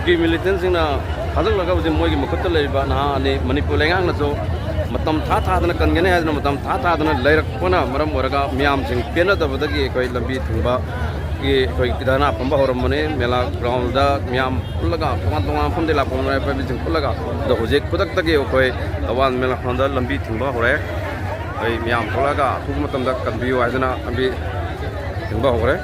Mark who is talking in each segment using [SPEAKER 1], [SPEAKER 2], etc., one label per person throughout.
[SPEAKER 1] cookie मिलिटेंट्सना थाजलगा हजि मोइगी मखुत्ता लेबा नाहानि मणिपुर लेंगांगनासो मतम था थादना कनगने हाजना मतम था थादना लेरकपना मरम ओरगा मियामसिंग पेनदबदगी कोई लंबी थिंबा कि कोई किदाना फंबा होरमने मेला ग्राउंड दा मियाम पुलगा तोंगान तोंगान फंदे ला फंबा बिजिंग पुलगा द होजे खुदक तगे कोई अवान मेला फंदा लंबी थिंबा होरे कोई मियाम पुलगा थुग मतम दा कनबियो हाजना अबि थिंबा होरे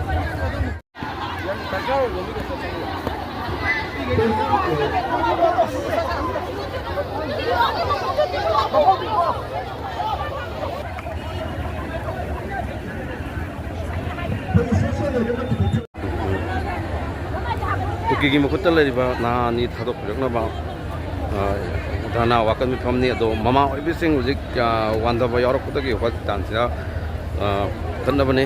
[SPEAKER 1] कुकी की मखुत्ता लेरिबा नाहानि थादोखजोगनाबा दाना वाकन मिफमनि अदो ममा ओइबिसिंग हुजिक वानदाबा यावरकपदगी होत तानसिदा खन्नबने